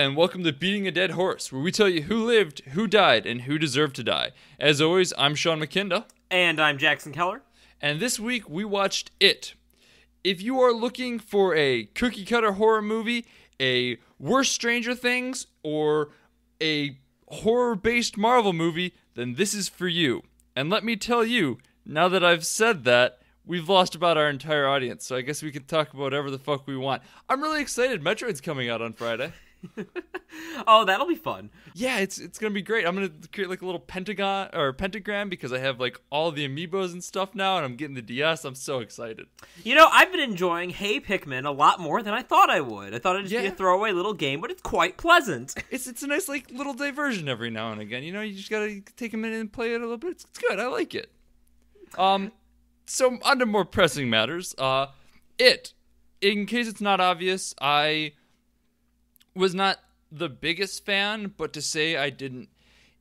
and welcome to Beating a Dead Horse, where we tell you who lived, who died, and who deserved to die. As always, I'm Sean McKinda. And I'm Jackson Keller. And this week, we watched It. If you are looking for a cookie-cutter horror movie, a worse Stranger Things, or a horror-based Marvel movie, then this is for you. And let me tell you, now that I've said that, we've lost about our entire audience, so I guess we can talk about whatever the fuck we want. I'm really excited. Metroid's coming out on Friday. Oh, that'll be fun. Yeah, it's gonna be great. I'm gonna create like a little pentagram because I have like all the amiibos and stuff now, and I'm getting the DS. I'm so excited. You know, I've been enjoying Hey Pikmin a lot more than I thought I would. I thought it'd just be a throwaway little game, but it's quite pleasant. It's a nice like little diversion every now and again. You know, you just gotta take a minute and play it a little bit. It's good. I like it. So on to more pressing matters. It. In case it's not obvious, I was not the biggest fan, but to say I didn't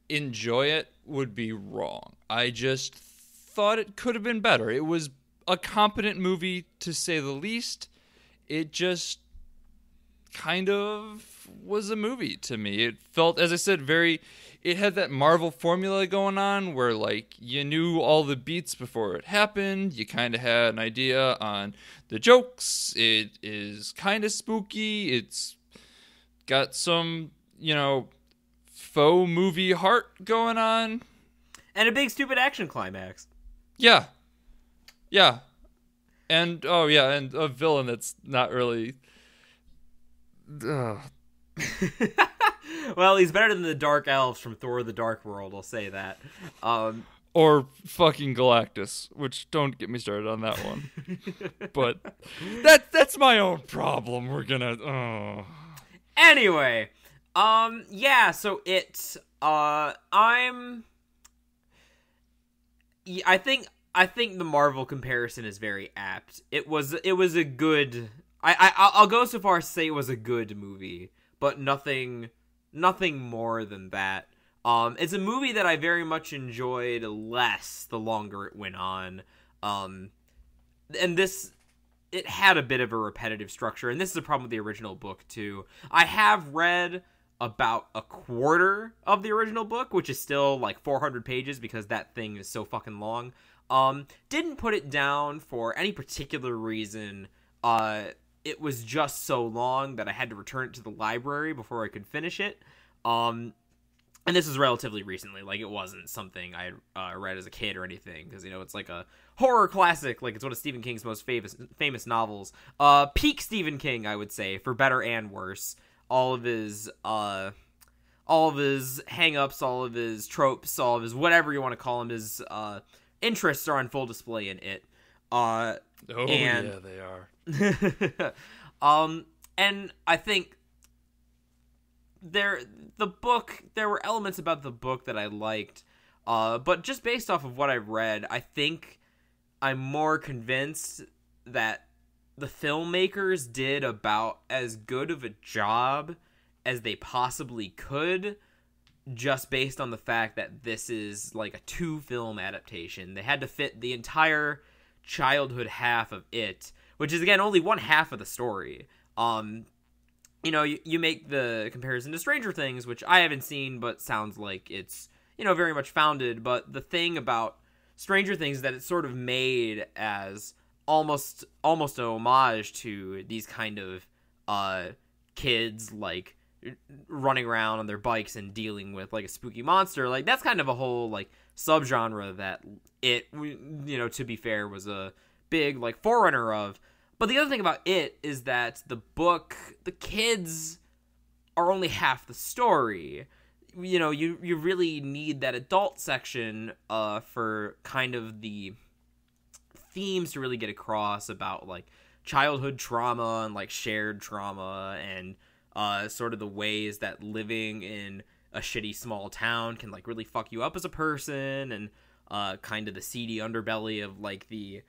enjoy it would be wrong. I just thought it could have been better. It was a competent movie, to say the least. It just kind of was a movie to me. It felt, as I said, it had that Marvel formula going on where, like, you knew all the beats before it happened. You kind of had an idea on the jokes. It is kind of spooky. It's got some, faux movie heart going on. And a big stupid action climax. Yeah. Yeah. And, and a villain that's not really... Well, he's better than the Dark Elves from Thor the Dark World, I'll say that. Or fucking Galactus, which don't get me started on that one. But that's my own problem. We're gonna... Anyway, so it's, I think the Marvel comparison is very apt. It was a good, I'll go so far as to say it was a good movie, but nothing more than that. It's a movie that I very much enjoyed less the longer it went on. It had a bit of a repetitive structure, and this is a problem with the original book, too. I have read about a quarter of the original book, which is still, like, 400 pages, because that thing is so fucking long. Didn't put it down for any particular reason. It was just so long that I had to return it to the library before I could finish it. And this is relatively recently, like, it wasn't something I read as a kid or anything, because, it's like a horror classic, like, it's one of Stephen King's most famous novels. Peak Stephen King, I would say, for better and worse. All of his hang-ups, all of his tropes, all of his whatever you want to call them, his interests are on full display in it. Yeah, they are. And I think there were elements about the book that I liked, but just based off of what I've read, I think I'm more convinced that the filmmakers did about as good of a job as they possibly could, just based on the fact that this is like a 2-film adaptation. They had to fit the entire childhood half of it, which is, again, only one half of the story. You make the comparison to Stranger Things, which I haven't seen, but sounds like it's, very much founded. But the thing about Stranger Things is that it's sort of made as almost an homage to these kind of kids, like, running around on their bikes and dealing with, like, a spooky monster. Like, that's kind of a whole, like, subgenre that it, to be fair, was a big, like, forerunner of. But the other thing about it is that the book, the kids are only half the story. You really need that adult section for kind of the themes to really get across about, like, childhood trauma and, like, shared trauma and sort of the ways that living in a shitty small town can, like, really fuck you up as a person, and kind of the seedy underbelly of, like, the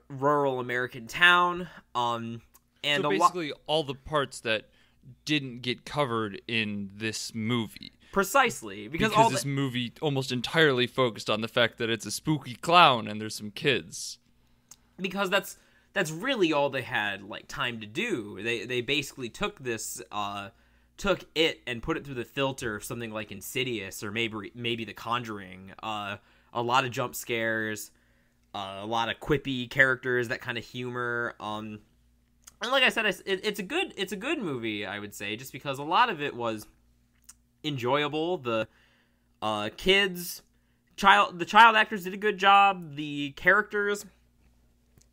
rural American town. And so basically all the parts that didn't get covered in this movie. Precisely. Because this movie almost entirely focused on the fact that it's a spooky clown and there's some kids. Because that's really all they had, like, time to do. They basically took this took it and put it through the filter of something like Insidious or maybe The Conjuring, a lot of jump scares, a lot of quippy characters, that kind of humor. And like I said, it's a good movie, I would say, just because a lot of it was enjoyable. The child actors did a good job. The characters,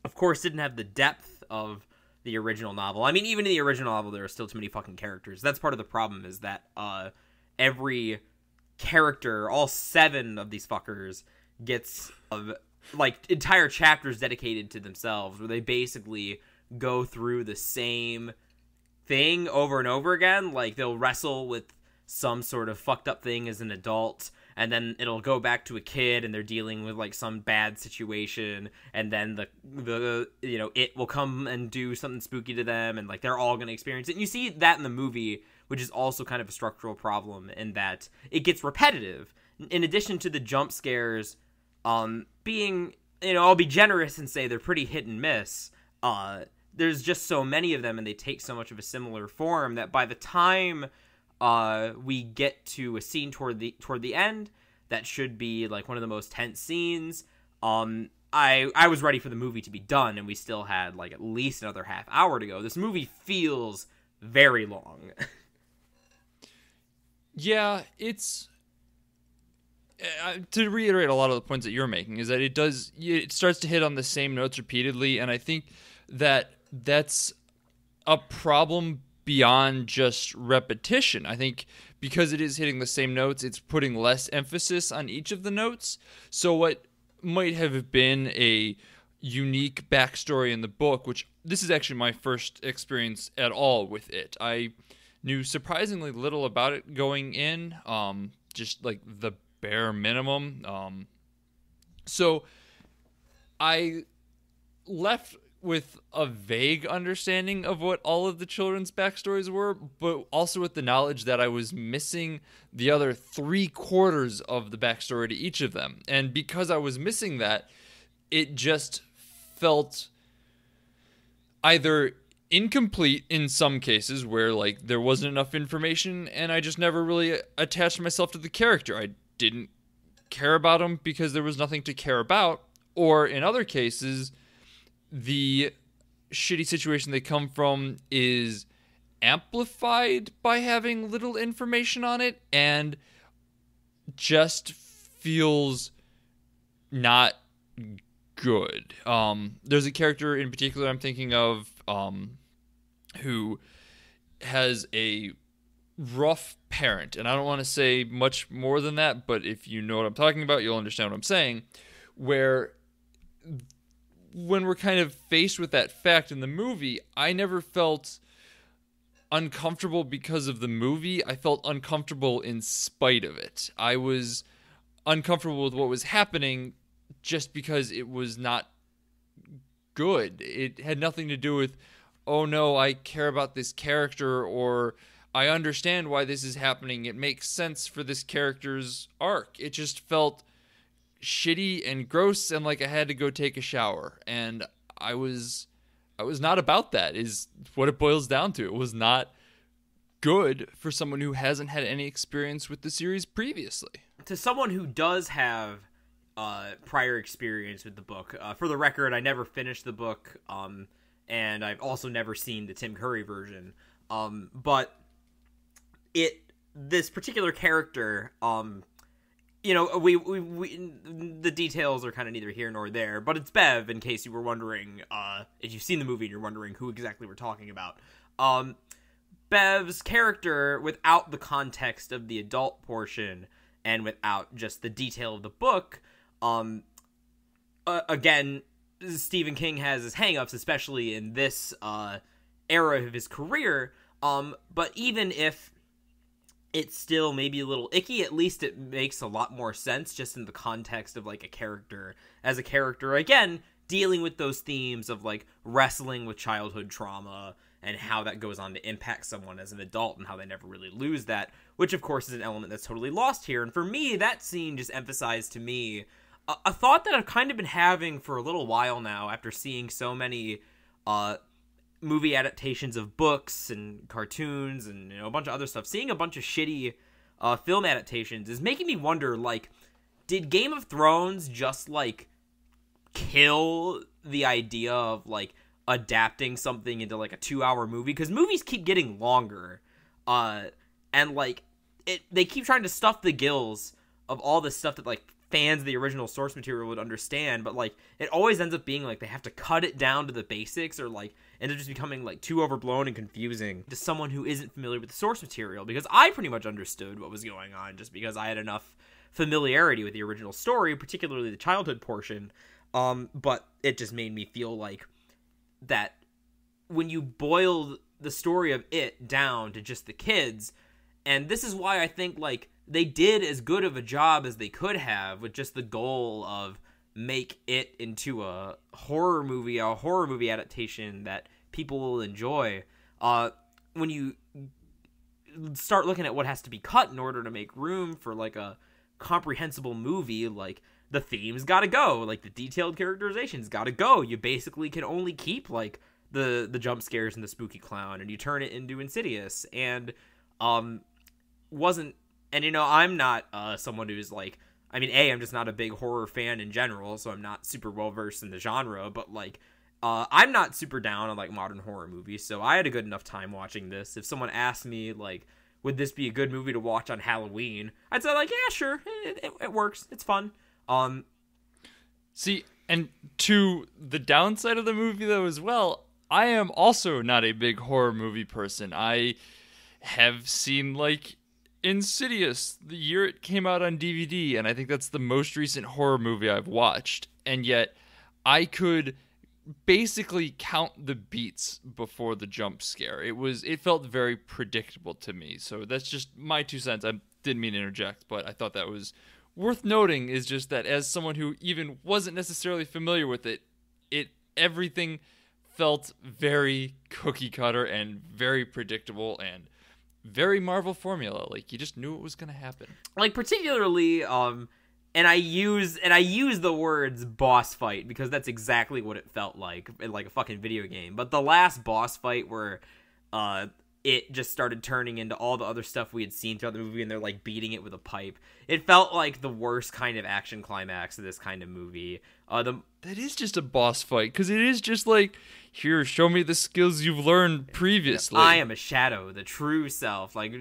of course, didn't have the depth of the original novel. I mean, even in the original novel, there are still too many fucking characters. That's part of the problem, is that every character, all 7 of these fuckers, gets like entire chapters dedicated to themselves, where they basically go through the same thing over and over again. Like, they'll wrestle with some sort of fucked up thing as an adult, and then it'll go back to a kid and they're dealing with like some bad situation, and then the it will come and do something spooky to them, and like they're all going to experience it. And you see that in the movie, which is also kind of a structural problem, in that it gets repetitive. In addition to the jump scares being, I'll be generous and say they're pretty hit and miss. There's just so many of them, and they take so much of a similar form, that by the time we get to a scene toward the end that should be like one of the most tense scenes, I was ready for the movie to be done, and we still had like at least another half hour to go. This movie feels very long. Yeah, it's to reiterate a lot of the points that you're making, is that it starts to hit on the same notes repeatedly, and I think that that's a problem beyond just repetition. I think because it is hitting the same notes, it's putting less emphasis on each of the notes. So what might have been a unique backstory in the book, which this is actually my first experience at all with it. I knew surprisingly little about it going in, just like the bare minimum. So I left with a vague understanding of what all of the children's backstories were, but also with the knowledge that I was missing the other 3/4 of the backstory to each of them. And because I was missing that, it just felt either incomplete in some cases, where like there wasn't enough information and I just never really attached myself to the character. I didn't care about him because there was nothing to care about. Or in other cases, the shitty situation they come from is amplified by having little information on it and just feels not good. There's a character in particular I'm thinking of who has a rough parent, and I don't want to say much more than that, but if you know what I'm talking about, you'll understand what I'm saying, where when we're kind of faced with that fact in the movie, I never felt uncomfortable because of the movie. I felt uncomfortable in spite of it. I was uncomfortable with what was happening just because it was not good. It had nothing to do with, oh no, I care about this character, or I understand why this is happening. It makes sense for this character's arc. It just felt shitty and gross, and like I had to go take a shower, and I was not about that, is what it boils down to. It was not good for someone who hasn't had any experience with the series previously. To someone who does have prior experience with the book, for the record, I never finished the book, and I've also never seen the Tim Curry version, but this particular character, we the details are kind of neither here nor there, but it's Bev, in case you were wondering, if you've seen the movie and you're wondering who exactly we're talking about. Bev's character, without the context of the adult portion and without just the detail of the book, again, Stephen King has his hang-ups, especially in this era of his career, but even if it's still maybe a little icky, at least it makes a lot more sense just in the context of like a character as a character, again, dealing with those themes of like wrestling with childhood trauma and how that goes on to impact someone as an adult and how they never really lose that, which of course is an element that's totally lost here. And for me, that scene just emphasized to me a thought that I've kind of been having for a little while now after seeing so many movie adaptations of books and cartoons and a bunch of other stuff, seeing a bunch of shitty film adaptations is making me wonder, like, did Game of Thrones just, like, kill the idea of, like, adapting something into, like, a 2-hour movie? Because movies keep getting longer, and, like, they keep trying to stuff the gills of all the stuff that, like, fans of the original source material would understand, but, like, it always ends up being, like, they have to cut it down to the basics, or, like, end up just becoming, like, too overblown and confusing to someone who isn't familiar with the source material, because I pretty much understood what was going on just because I had enough familiarity with the original story, particularly the childhood portion, but it just made me feel like that when you boiled the story of it down to just the kids, and this is why I think, like, they did as good of a job as they could have with just the goal of make it into a horror movie adaptation that people will enjoy. When you start looking at what has to be cut in order to make room for, like, a comprehensible movie, like, the themes gotta go, like, the detailed characterizations gotta go. You basically can only keep, like, the jump scares and the spooky clown, and you turn it into Insidious, and I'm not someone who's, like, I mean, I'm just not a big horror fan in general, so I'm not super well versed in the genre, but, like, I'm not super down on, like, modern horror movies, so I had a good enough time watching this. If someone asked me, like, would this be a good movie to watch on Halloween, I'd say, like, yeah, sure, it works, it's fun. See, and to the downside of the movie, though, as well, I am also not a big horror movie person. I have seen, like, Insidious the year it came out on DVD, and I think that's the most recent horror movie I've watched, and yet I could basically count the beats before the jump scare. It felt very predictable to me, so that's just my 2 cents. I didn't mean to interject, but I thought that was worth noting, is just that as someone who even wasn't necessarily familiar with it, everything felt very cookie cutter and very predictable and very Marvel formula. Like, you just knew it was going to happen. Like, particularly, and I use the words boss fight because that's exactly what it felt like in, like, a fucking video game. But the last boss fight where it just started turning into all the other stuff we had seen throughout the movie, and they're, like, beating it with a pipe, it felt like the worst kind of action climax of this kind of movie. That is just a boss fight, because it is just like, here, show me the skills you've learned previously. I am a shadow, the true self. Like,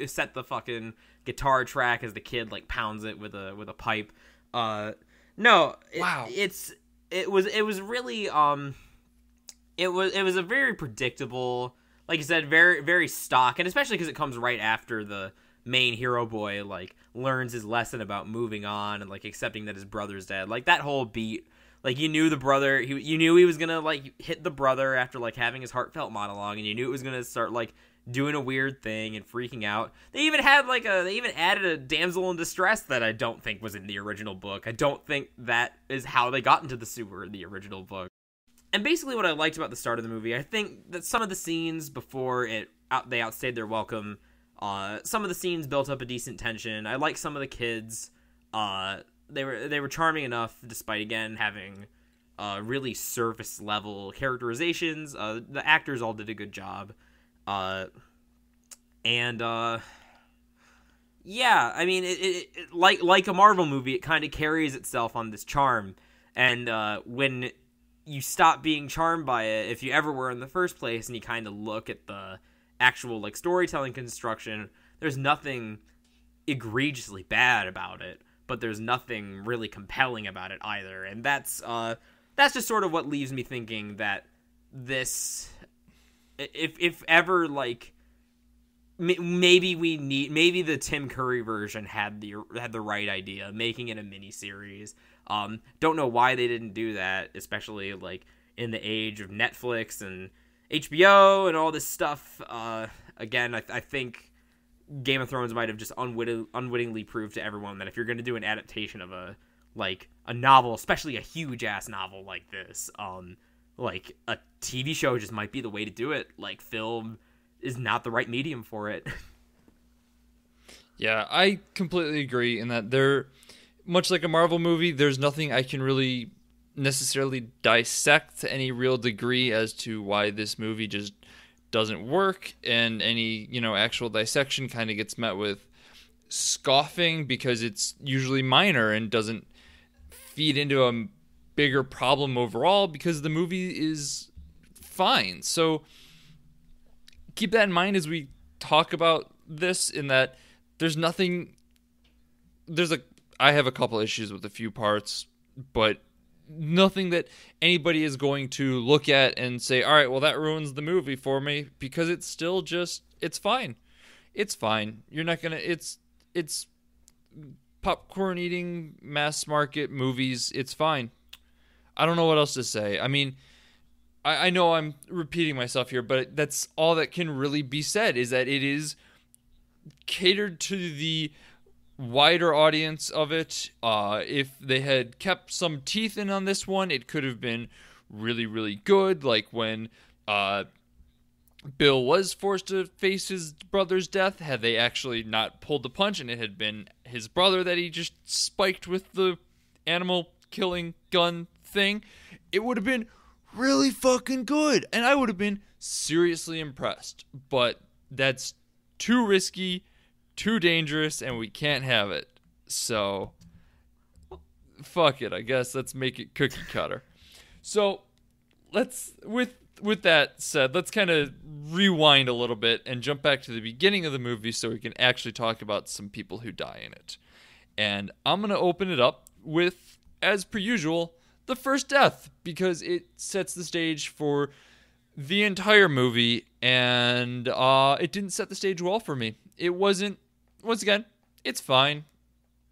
set the fucking guitar track as the kid, like, pounds it with a pipe. Wow. It was really it was a very predictable, like you said, very, very stock, and especially because it comes right after the main hero boy, like, learns his lesson about moving on and, like, accepting that his brother's dead. Like, that whole beat, like, you knew the brother, you knew he was gonna, like, hit the brother after, like, having his heartfelt monologue, and you knew it was gonna start, like, doing a weird thing and freaking out. They even added a damsel in distress that I don't think was in the original book. I don't think that is how they got into the sewer in the original book. And basically what I liked about the start of the movie, I think that some of the scenes before they outstayed their welcome. Some of the scenes built up a decent tension. I like some of the kids. They were charming enough, despite, again, having really surface level characterizations. The actors all did a good job. Yeah, I mean, it like a Marvel movie, it kind of carries itself on this charm. And when you stop being charmed by it, if you ever were in the first place, and you kind of look at the actual, like, storytelling construction, there's nothing egregiously bad about it, but there's nothing really compelling about it either. And that's just sort of what leaves me thinking that this, if ever, like, maybe the Tim Curry version had the right idea, making it a miniseries. Don't know why they didn't do that, especially, like, in the age of Netflix and HBO and all this stuff. Again, I think Game of Thrones might have just unwittingly proved to everyone that if you're going to do an adaptation of a novel, especially a huge ass novel like this, like, a TV show just might be the way to do it. Like, film is not the right medium for it. Yeah, I completely agree in that much like a Marvel movie, there's nothing I can really necessarily dissect to any real degree as to why this movie just doesn't work, and any, actual dissection kind of gets met with scoffing because it's usually minor and doesn't feed into a bigger problem overall, because the movie is fine. So keep that in mind as we talk about this, in that I have a couple issues with a few parts, but nothing that anybody is going to look at and say, all right, well, that ruins the movie for me, because it's still just, it's fine. It's fine. You're not going to, it's popcorn eating mass market movies. It's fine. I don't know what else to say. I mean, I know I'm repeating myself here, but that's all that can really be said, is that it is catered to the wider audience of it. If they had kept some teeth in on this one, it could have been really, really good. Like when Bill was forced to face his brother's death, had they actually not pulled the punch and it had been his brother that he just spiked with the animal killing gun thing, it would have been really fucking good, and I would have been seriously impressed. But that's too risky, too dangerous, and we can't have it. So fuck it, I guess. Let's make it cookie cutter. So let's, with that said, let's kind of rewind a little bit and jump back to the beginning of the movie so we can actually talk about some people who die in it. And I'm going to open it up with, as per usual, the first death, because it sets the stage for the entire movie, and it didn't set the stage well for me. It wasn't, once again, it's fine.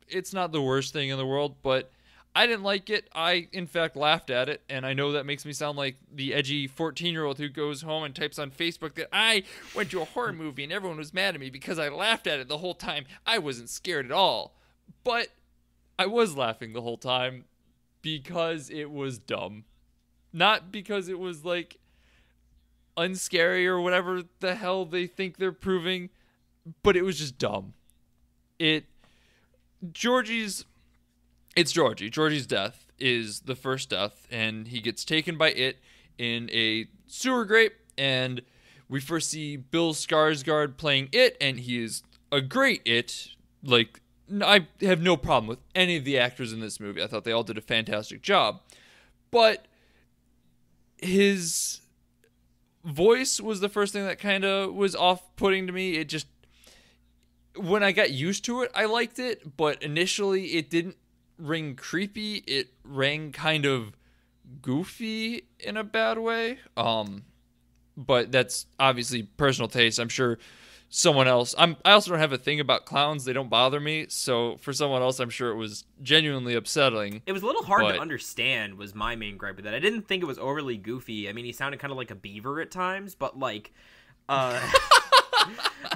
It's not the worst thing in the world, but I didn't like it. I, in fact, laughed at it, and I know that makes me sound like the edgy 14-year-old who goes home and types on Facebook that I went to a horror movie and everyone was mad at me because I laughed at it the whole time. I wasn't scared at all. But I was laughing the whole time because it was dumb. Not because it was, like, unscary or whatever the hell they think they're proving, but it was just dumb. Georgie's death is the first death, and he gets taken by it in a sewer grate, and we first see Bill Skarsgård playing it, and he is a great it. Like, I have no problem with any of the actors in this movie. I thought they all did a fantastic job. But his voice was the first thing that kind of was off-putting to me. It just, when I got used to it, I liked it, but initially it didn't ring creepy. It rang kind of goofy in a bad way. But that's obviously personal taste. I'm sure someone else, I also don't have a thing about clowns. They don't bother me. So for someone else, I'm sure it was genuinely upsetting. It was a little hard to understand, was my main gripe with that. I didn't think it was overly goofy. I mean, he sounded kind of like a beaver at times, but like,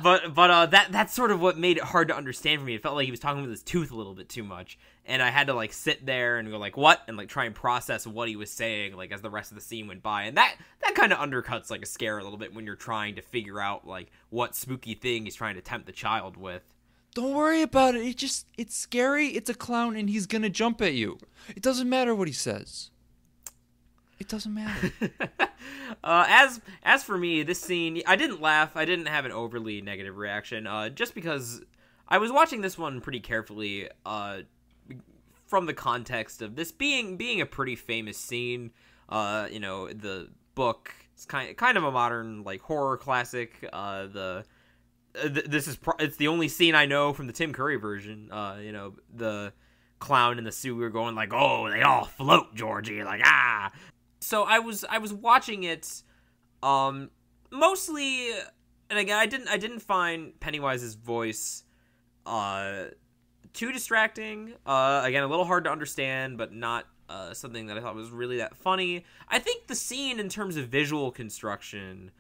that's sort of what made it hard to understand for me. It felt like he was talking with his tooth a little bit too much, and I had to like sit there and go like, what, and like try and process what he was saying, like as the rest of the scene went by. And that kind of undercuts like a scare a little bit when you're trying to figure out like what spooky thing he's trying to tempt the child with. Don't worry about it. It's scary. It's a clown, and he's gonna jump at you. It doesn't matter what he says. It doesn't matter. As for me, this scene, I didn't laugh. I didn't have an overly negative reaction, just because I was watching this one pretty carefully, from the context of this being a pretty famous scene. The book is kind of a modern like horror classic. It's the only scene I know from the Tim Curry version. The clown in the sewer going like, "Oh, they all float, Georgie," like ah. So I was watching it, mostly, and again, I didn't find Pennywise's voice, too distracting. Again, a little hard to understand, but not, something that I thought was really that funny. I think the scene, in terms of visual construction,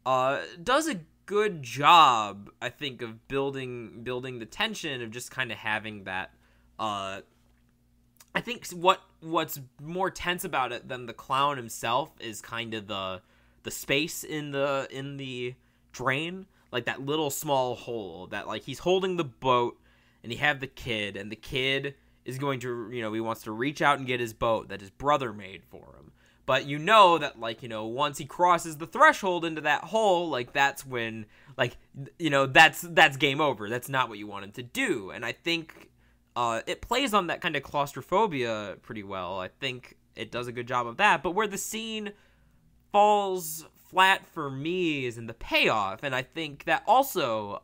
does a good job, I think, of building the tension of just kind of having that, I think what's more tense about it than the clown himself is kind of the space in the drain, like that little small hole that like he's holding the boat and you have the kid, and the kid is going to, he wants to reach out and get his boat that his brother made for him. But you know that, like, once he crosses the threshold into that hole, like, that's when, like, that's game over. That's not what you want him to do. And I think it plays on that kind of claustrophobia pretty well. I think it does a good job of that. But where the scene falls flat for me is in the payoff. And I think that also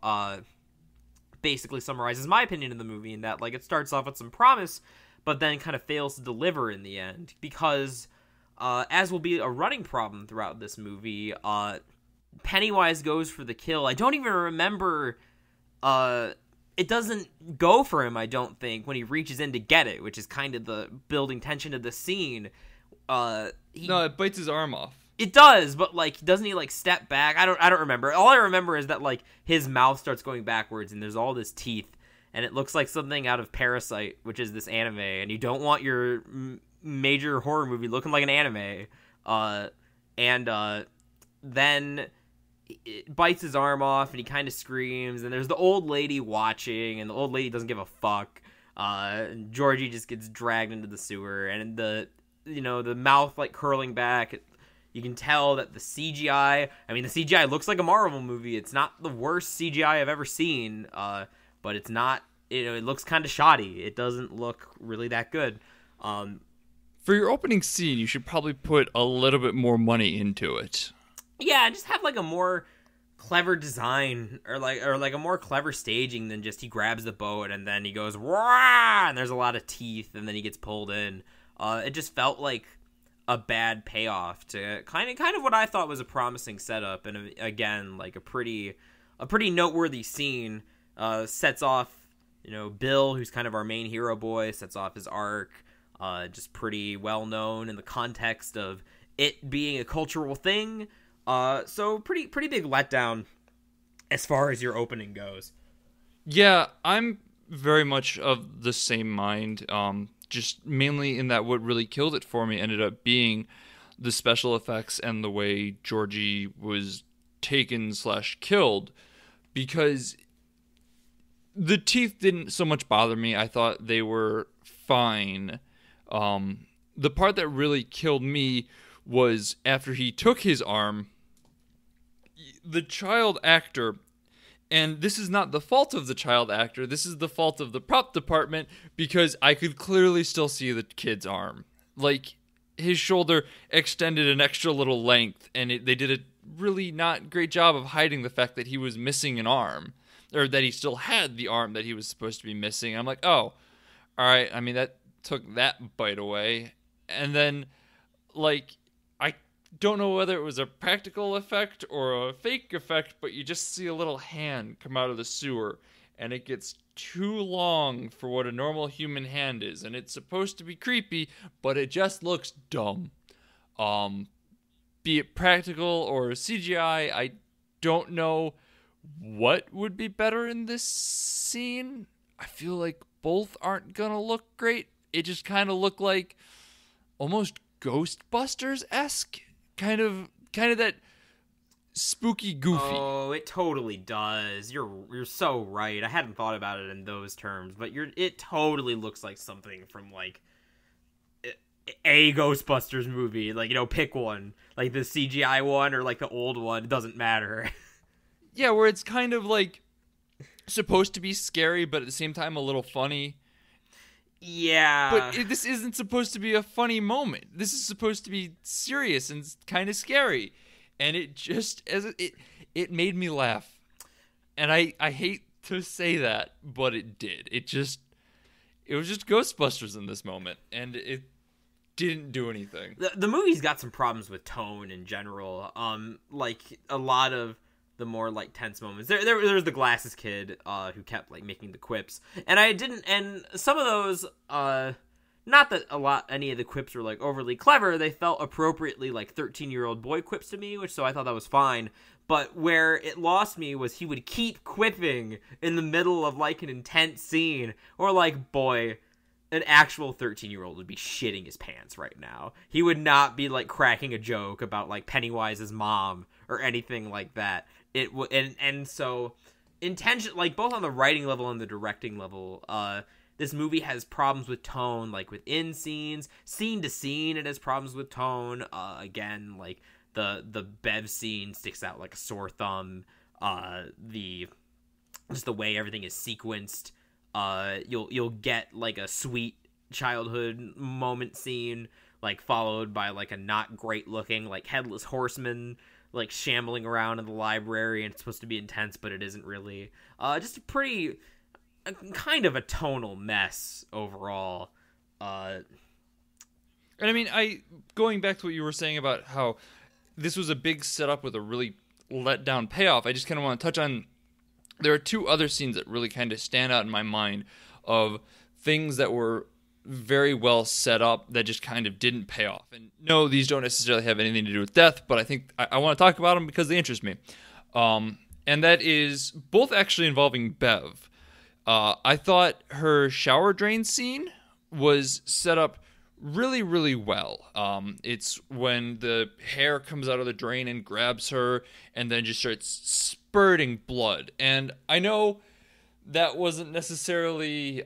basically summarizes my opinion of the movie, in that, like, it starts off with some promise, but then kind of fails to deliver in the end. Because... as will be a running problem throughout this movie, Pennywise goes for the kill. I don't even remember, it doesn't go for him, I don't think, when he reaches in to get it, which is kind of the building tension of the scene. No, it bites his arm off. It does, but, like, doesn't he, like, step back? I don't remember. All I remember is that, like, his mouth starts going backwards, and there's all this teeth, and it looks like something out of Parasite, which is this anime, and you don't want your... major horror movie looking like an anime, and then it bites his arm off and he kind of screams, and there's the old lady watching, and the old lady doesn't give a fuck, and Georgie just gets dragged into the sewer, and the mouth, like, curling back. You can tell that the CGI looks like a Marvel movie. It's not the worst CGI I've ever seen, but it's not, it looks kind of shoddy. It doesn't look really that good. For your opening scene, you should probably put a little bit more money into it. Yeah, just have, like, a more clever design, or like a more clever staging than just he grabs the boat and then he goes wah, and there's a lot of teeth and then he gets pulled in. It just felt like a bad payoff to kind of what I thought was a promising setup, and again, like a pretty noteworthy scene. Sets off, Bill, who's kind of our main hero boy, sets off his arc. Just pretty well known in the context of it being a cultural thing. So pretty big letdown as far as your opening goes. Yeah, I'm very much of the same mind. Just mainly in that what really killed it for me ended up being the special effects and the way Georgie was taken/killed, because the teeth didn't so much bother me. I thought they were fine. The part that really killed me was after he took his arm, the child actor, and this is not the fault of the child actor, this is the fault of the prop department, because I could clearly still see the kid's arm. Like, his shoulder extended an extra little length, and they did a really not great job of hiding the fact that he was missing an arm, or that he still had the arm that he was supposed to be missing. I'm like, oh, alright, I mean, that took that bite away. And then, like, I don't know whether it was a practical effect or a fake effect, but you just see a little hand come out of the sewer, and it gets too long for what a normal human hand is, and it's supposed to be creepy, but it just looks dumb. Be it practical or CGI, I don't know what would be better in this scene. I feel like both aren't gonna look great. It just kind of looked like almost Ghostbusters-esque, kind of that spooky goofy. Oh, it totally does. You're so right. I hadn't thought about it in those terms, but it totally looks like something from, like, a Ghostbusters movie. Like, pick one, like the CGI one or like the old one. It doesn't matter. Yeah, where it's kind of like supposed to be scary, but at the same time a little funny. Yeah. But this isn't supposed to be a funny moment. This is supposed to be serious and kind of scary. And it just, it made me laugh. And I hate to say that, but it did. It was just Ghostbusters in this moment. And it didn't do anything. The movie's got some problems with tone in general. Like, a lot of the more, like, tense moments. There's the glasses kid who kept, like, making the quips, and some of those, not that any of the quips were, like, overly clever. They felt appropriately like 13-year-old boy quips to me, so I thought that was fine. But where it lost me was he would keep quipping in the middle of, like, an intense scene, or, like, boy, an actual 13-year-old would be shitting his pants right now. He would not be, like, cracking a joke about, like, Pennywise's mom or anything like that. And so intention, like, both on the writing level and the directing level, this movie has problems with tone, like within scenes, scene to scene, it has problems with tone. Again, like the Bev scene sticks out like a sore thumb. Just the way everything is sequenced. You'll get like a sweet childhood moment scene, like followed by like a not great looking like headless horseman like shambling around in the library, and it's supposed to be intense, but it isn't really. Just a pretty kind of a tonal mess overall. And I mean, going back to what you were saying about how this was a big setup with a really let down payoff, I just kind of want to touch on, there are two other scenes that really kind of stand out in my mind of things that were very well set up that just kind of didn't pay off. And no, these don't necessarily have anything to do with death, but I think I want to talk about them because they interest me. And that is both actually involving Bev. I thought her shower drain scene was set up really, really well. It's when the hair comes out of the drain and grabs her and then just starts spurting blood. And I know that wasn't necessarily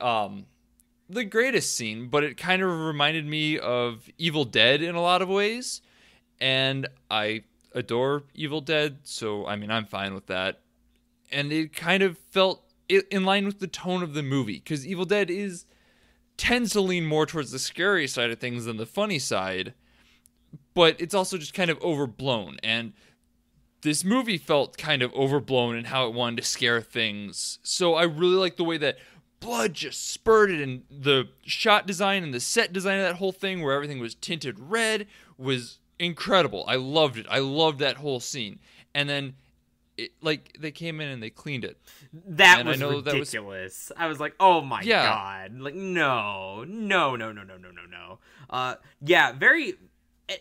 the greatest scene, but it kind of reminded me of Evil Dead in a lot of ways. And I adore Evil Dead, so I mean, I'm fine with that. And it kind of felt in line with the tone of the movie, because Evil Dead tends to lean more towards the scary side of things than the funny side, but it's also just kind of overblown. And this movie felt kind of overblown in how it wanted to scare things. So I really like the way that blood just spurted, and the shot design and the set design of that whole thing where everything was tinted red was incredible. I loved it. I loved that whole scene. And then they came in and they cleaned it. That was ridiculous. I was like, oh my God. Like, no. Yeah, very...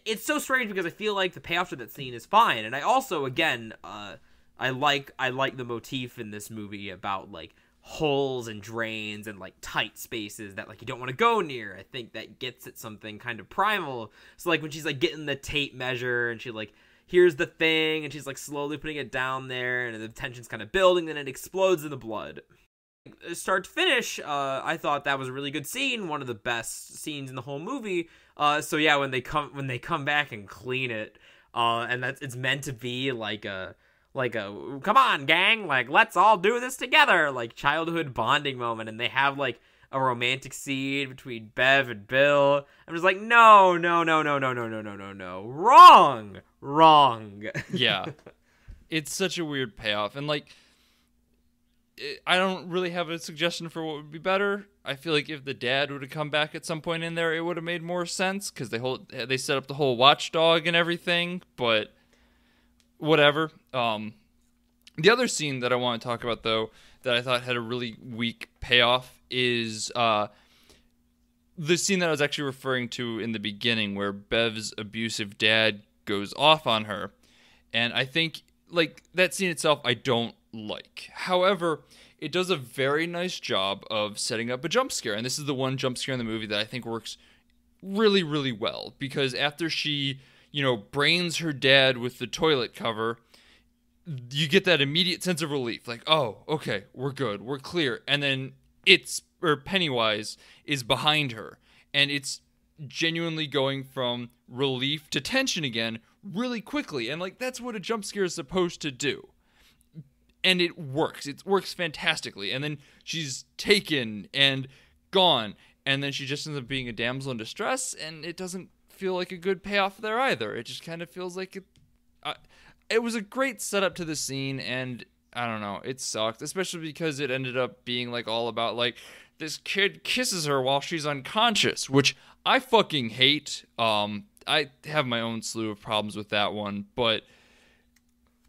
It's so strange because I feel like the payoff to that scene is fine. And I also, again, I like the motif in this movie about, like, holes and drains and, like, tight spaces that, like, you don't want to go near. I think that gets at something kind of primal. So, like, when she's, like, getting the tape measure and she, like, here's the thing, and she's, like, slowly putting it down there, and the tension's kind of building, then it explodes in the blood. Start to finish, I thought that was a really good scene, one of the best scenes in the whole movie. So yeah, when they come back and clean it, and it's meant to be like a come on gang, like let's all do this together, like childhood bonding moment, and they have like a romantic scene between Bev and Bill. I'm just like, no, wrong. Yeah, it's such a weird payoff, and like, I don't really have a suggestion for what would be better. I feel like if the dad would have come back at some point in there, it would have made more sense, because they set up the whole watchdog and everything, but whatever. The other scene that I want to talk about, though, that I thought had a really weak payoff is the scene that I was actually referring to in the beginning, where Bev's abusive dad goes off on her. And I think, like, that scene itself, I don't like. However, it does a very nice job of setting up a jump scare. And this is the one jump scare in the movie that I think works really, really well. Because after she, brains her dad with the toilet cover, you get that immediate sense of relief. Like, oh, okay, we're good, we're clear. And then Pennywise is behind her. And it's genuinely going from relief to tension again really quickly. And, like, that's what a jump scare is supposed to do. And it works. It works fantastically. And then she's taken and gone. And then she just ends up being a damsel in distress. And it doesn't feel like a good payoff there either. It just kind of feels like it was a great setup to the scene. And I don't know. It sucked. Especially because it ended up being like all about like this kid kisses her while she's unconscious. Which I fucking hate. I have my own slew of problems with that one. But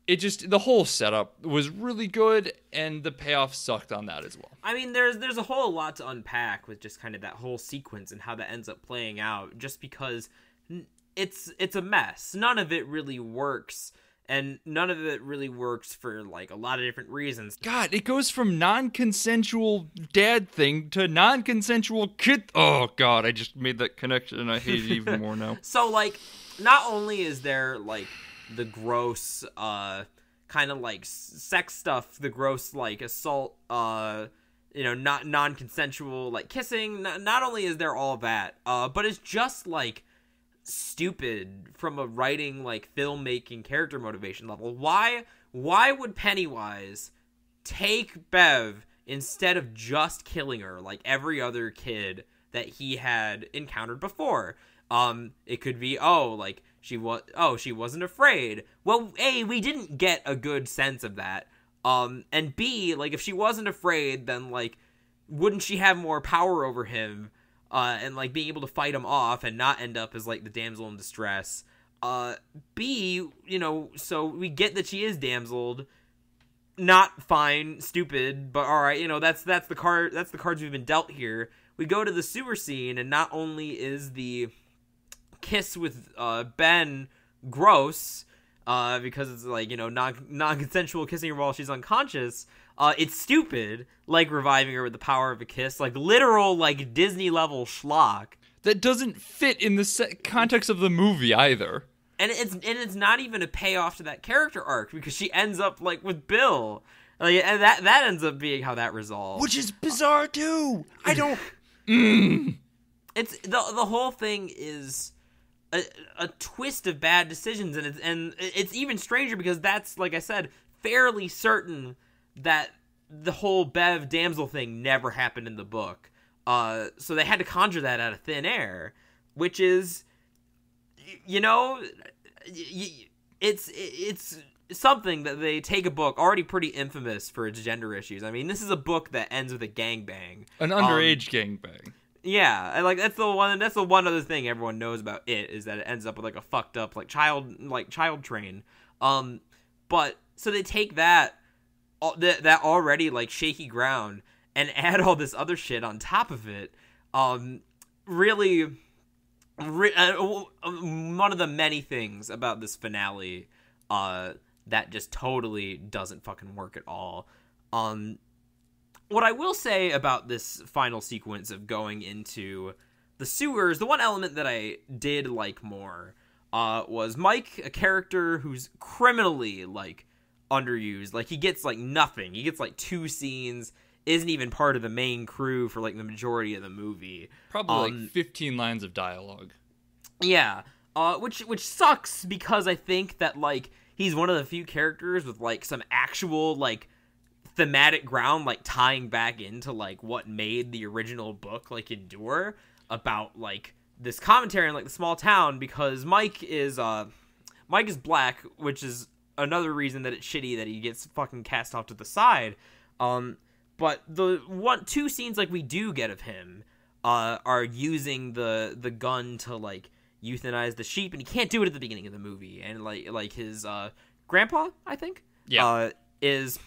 the whole setup was really good, and the payoff sucked on that as well. I mean, there's a whole lot to unpack with just kind of that whole sequence and how that ends up playing out, just because it's a mess. None of it really works, and none of it really works for, like, a lot of different reasons. God, it goes from non-consensual dad thing to non-consensual kid... Oh, God, I just made that connection, and I hate it even more now. So, like, not only is there, like, the gross kind of like sex stuff, the gross like assault not non-consensual like kissing. Not only is there all that, but it's just like stupid from a writing, like filmmaking, character motivation level. Why would Pennywise take Bev instead of just killing her like every other kid that he had encountered before? It could be, she wasn't afraid. Well, A, we didn't get a good sense of that. And B, like, if she wasn't afraid, then, like, wouldn't she have more power over him, and, like, being able to fight him off and not end up as, like, the damsel in distress? B, so we get that she is damseled, not fine, stupid, but alright, that's the cards we've been dealt here. We go to the sewer scene, and not only is the kiss with, Ben gross, because it's like, non-consensual kissing her while she's unconscious. It's stupid, like reviving her with the power of a kiss, like literal, like Disney level schlock. That doesn't fit in the context of the movie either. And it's not even a payoff to that character arc, because she ends up like with Bill, like, and that ends up being how that resolves, which is bizarre too. I don't. It's the whole thing is a twist of bad decisions, and it's even stranger because that's, like I said, fairly certain that the whole Bev damsel thing never happened in the book. So they had to conjure that out of thin air, which is, it's something that they take a book already pretty infamous for its gender issues. I mean, this is a book that ends with a gangbang, an underage gangbang. Yeah, and like that's the one other thing everyone knows about it, is that it ends up with like a fucked up child train. But so they take that already like shaky ground and add all this other shit on top of it. Really, one of the many things about this finale that just totally doesn't fucking work at all. What I will say about this final sequence of going into the sewers, the one element that I did like more was Mike, a character who's criminally, like, underused. Like, he gets, like, nothing. He gets, like, 2 scenes, isn't even part of the main crew for, like, the majority of the movie. Probably, like, 15 lines of dialogue. Yeah, which sucks, because I think that, like, he's one of the few characters with, like, some actual, like, thematic ground, like tying back into like what made the original book like endure, about like this commentary on like the small town, because Mike is black, which is another reason that it's shitty that he gets fucking cast off to the side. But the 2 scenes like we do get of him are using the gun to like euthanize the sheep, and he can't do it at the beginning of the movie, and like his grandpa, I think, is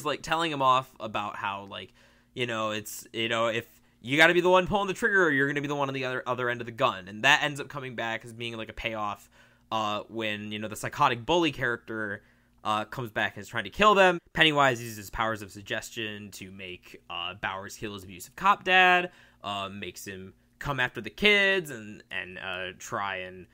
like telling him off about how like, it's, if you got to be the one pulling the trigger, or you're going to be the one on the other end of the gun. And that ends up coming back as being like a payoff when, the psychotic bully character comes back and is trying to kill them. Pennywise uses his powers of suggestion to make Bowers kill his abusive cop dad, makes him come after the kids and try and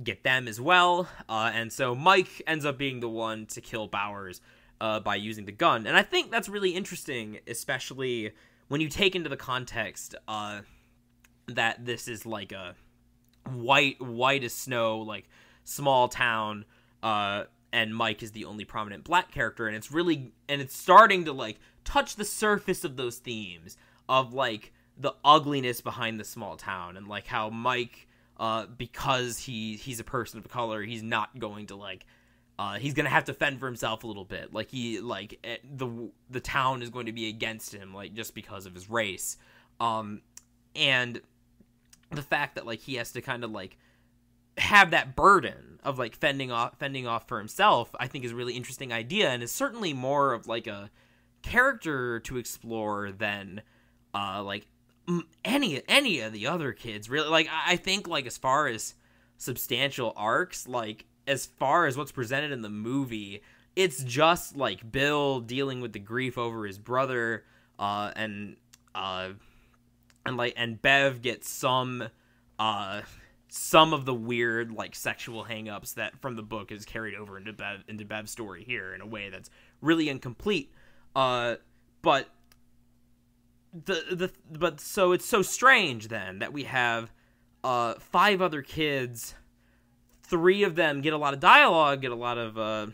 get them as well. And so Mike ends up being the one to kill Bowers by using the gun. And I think that's really interesting, especially when you take into the context that this is like a white as snow, like small town, and Mike is the only prominent black character, and it's starting to like touch the surface of those themes of like the ugliness behind the small town, and like how Mike, because he's a person of color, he's not going to like, he's gonna have to fend for himself a little bit. Like the town is going to be against him, like just because of his race, and the fact that like he has to kind of like have that burden of like fending off for himself, I think is a really interesting idea, and is certainly more of like a character to explore than like any of the other kids. Really, like I think like as far as substantial arcs, like as far as what's presented in the movie, it's just like Bill dealing with the grief over his brother, and Bev gets some of the weird like sexual hangups that from the book is carried over into Bev's story here in a way that's really incomplete. But so it's so strange then that we have 5 other kids. 3 of them get a lot of dialogue, get a lot of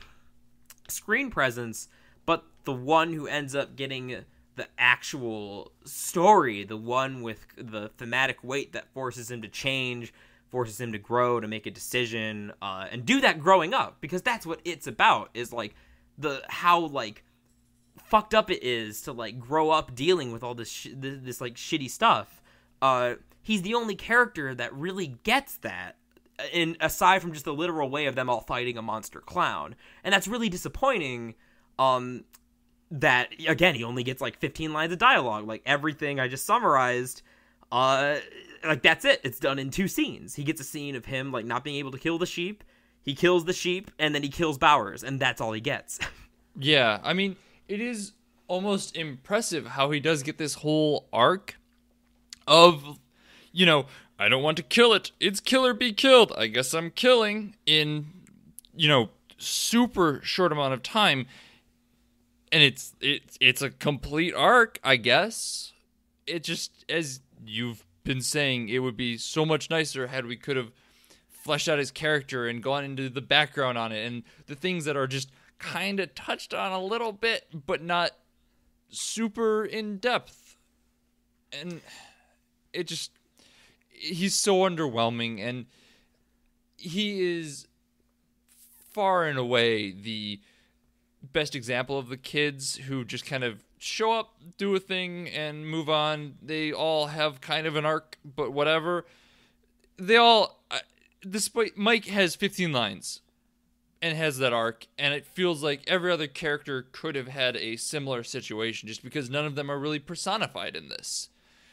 screen presence, but the one who ends up getting the actual story, the one with the thematic weight that forces him to change, forces him to grow, to make a decision, and do that growing up, because that's what it's about, is like how like fucked up it is to like grow up dealing with all this this like shitty stuff. He's the only character that really gets that, in aside from just the literal way of them all fighting a monster clown, and that's really disappointing. That again, he only gets like 15 lines of dialogue, like everything I just summarized. Like that's it. It's done in 2 scenes. He gets a scene of him like not being able to kill the sheep. He kills the sheep, and then he kills Bowers, and that's all he gets. Yeah, I mean, it is almost impressive how he does get this whole arc of, you know, I don't want to kill it. It's kill or be killed. I guess I'm killing in, you know, super short amount of time. And it's a complete arc, I guess. It just, as you've been saying, it would be so much nicer had we could have fleshed out his character and gone into the background on it and the things that are just kind of touched on a little bit, but not super in depth. And it just, he's so underwhelming, and he is far and away the best example of the kids who just kind of show up, do a thing, and move on. They all have kind of an arc, but whatever. They all, despite Mike has 15 lines and has that arc, and it feels like every other character could have had a similar situation just because none of them are really personified in this.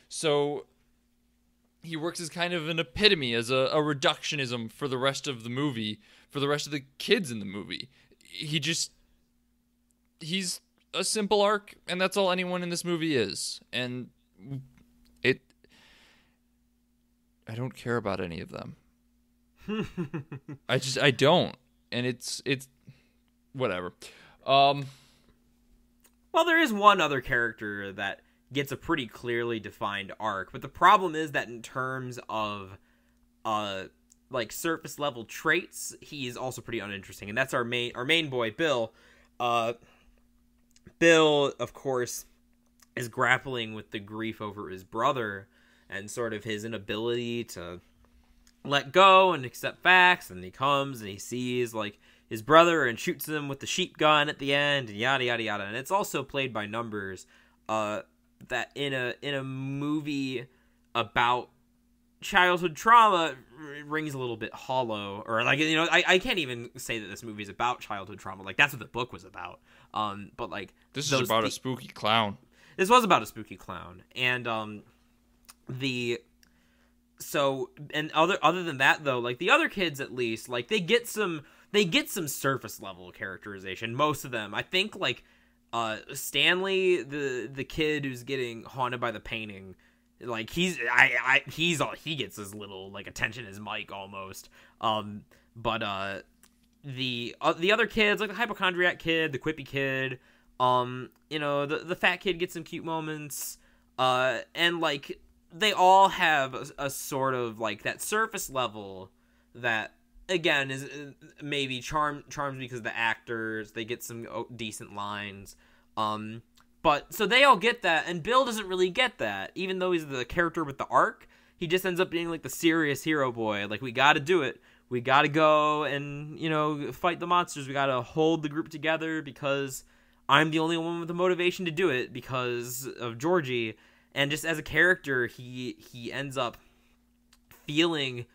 So he works as kind of an epitome, as a reductionism for the rest of the movie, for the rest of the kids in the movie. He's a simple arc, and that's all anyone in this movie is. And I don't care about any of them. I don't. And it's whatever. Well, there is one other character that gets a pretty clearly defined arc, but the problem is that in terms of like surface level traits, he is also pretty uninteresting, and that's our main boy, Bill. Bill, of course, is grappling with the grief over his brother and sort of his inability to let go and accept facts, and he comes and he sees like his brother and shoots him with the sheep gun at the end, and yada yada yada. And it's also played by numbers that in a movie about childhood trauma rings a little bit hollow, or like, you know, I can't even say that this movie is about childhood trauma. Like, that's what the book was about. But like, this is about a spooky clown. This was about a spooky clown, and other than that though, like the other kids at least, like they get some surface level characterization. Most of them, I think, like Stanley, the kid who's getting haunted by the painting, like he gets as little like attention as Mike almost. But the other kids, like the hypochondriac kid, the quippy kid, you know, the fat kid gets some cute moments, and like they all have a sort of like that surface level that again is maybe charms because of the actors. They get some decent lines, but so they all get that, and Bill doesn't really get that, even though he's the character with the arc. He just ends up being like the serious hero boy. Like, we got to do it. We got to go and, you know, fight the monsters. We got to hold the group together because I'm the only one with the motivation to do it because of Georgie. And just as a character, he ends up feeling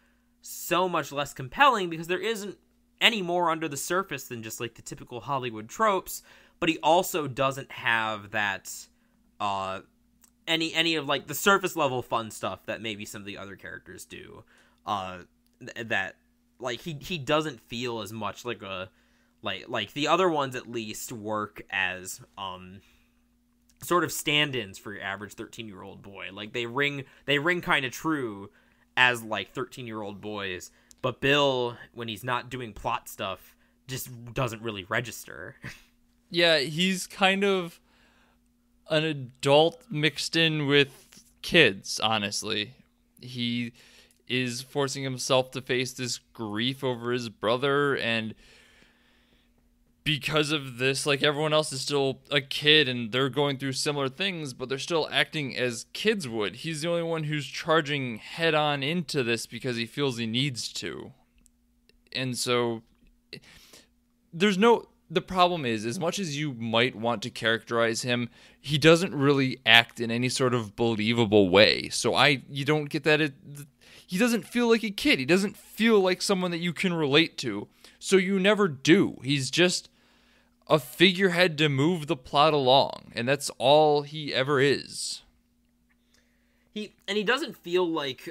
so much less compelling because there isn't any more under the surface than just like the typical Hollywood tropes. But he also doesn't have that any of like the surface level fun stuff that maybe some of the other characters do. That like he doesn't feel as much like a like the other ones at least work as sort of stand-ins for your average 13-year-old boy. Like they ring kind of true as like 13-year-old boys, but Bill, when he's not doing plot stuff, just doesn't really register. Yeah, he's kind of an adult mixed in with kids, honestly. He is forcing himself to face this grief over his brother, and because of this, like, everyone else is still a kid and they're going through similar things, but they're still acting as kids would. He's the only one who's charging head on into this because he feels he needs to. And so the problem is, as much as you might want to characterize him, he doesn't really act in any sort of believable way. So you don't get that he doesn't feel like a kid. He doesn't feel like someone that you can relate to. So you never do. He's just a figurehead to move the plot along, and that's all he ever is. He doesn't feel like,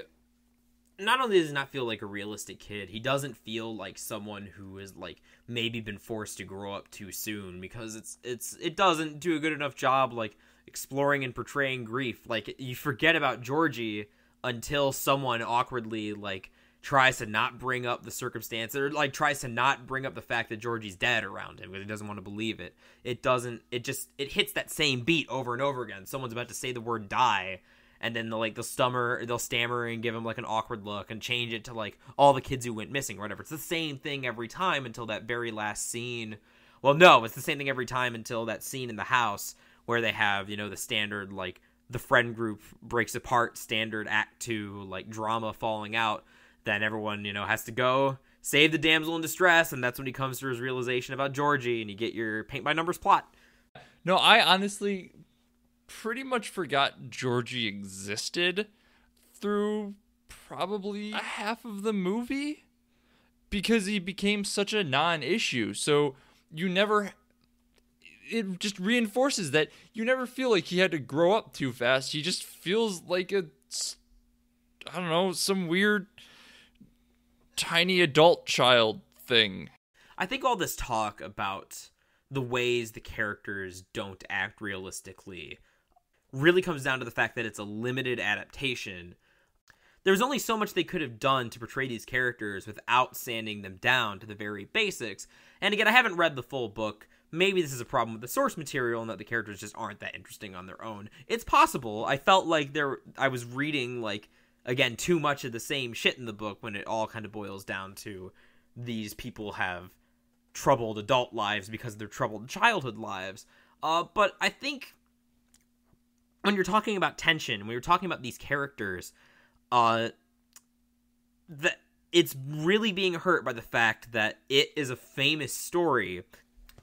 not only does he not feel like a realistic kid, he doesn't feel like someone who has, like, maybe been forced to grow up too soon, because it doesn't do a good enough job, like, exploring and portraying grief. Like, you forget about Georgie until someone awkwardly, like, tries to not bring up the circumstance, or, like, tries to not bring up the fact that Georgie's dead around him because he doesn't want to believe it. It hits that same beat over and over again. Someone's about to say the word die, and then they'll stammer and give him, like, an awkward look and change it to, like, all the kids who went missing or whatever. It's the same thing every time until that very last scene. Well, no, it's the same thing every time until that scene in the house where they have, you know, the standard, like, the friend group breaks apart, standard Act 2, like, drama falling out. Then everyone, you know, has to go save the damsel in distress, and that's when he comes to his realization about Georgie, and you get your paint-by-numbers plot. No, I honestly pretty much forgot Georgie existed through probably half of the movie, because he became such a non-issue. So it just reinforces that you never feel like he had to grow up too fast. He just feels like some weird tiny adult child thing. I think all this talk about the ways the characters don't act realistically really comes down to the fact that it's a limited adaptation. There's only so much they could have done to portray these characters without sanding them down to the very basics. And again, I haven't read the full book. Maybe this is a problem with the source material and that the characters just aren't that interesting on their own. It's possible. I felt like I was reading, like, again, too much of the same shit in the book when it all kind of boils down to these people have troubled adult lives because of their troubled childhood lives. But I think when you're talking about tension, when you're talking about these characters, that it's really being hurt by the fact that it is a famous story.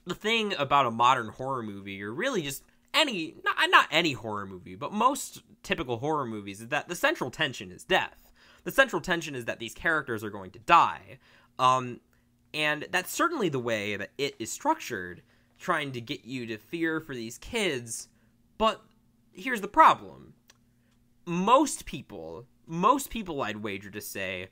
The thing about a modern horror movie, or really just not any horror movie, but most typical horror movies, is that the central tension is death. The central tension is that these characters are going to die. And that's certainly the way that it is structured, trying to get you to fear for these kids. But here's the problem. Most people I'd wager to say,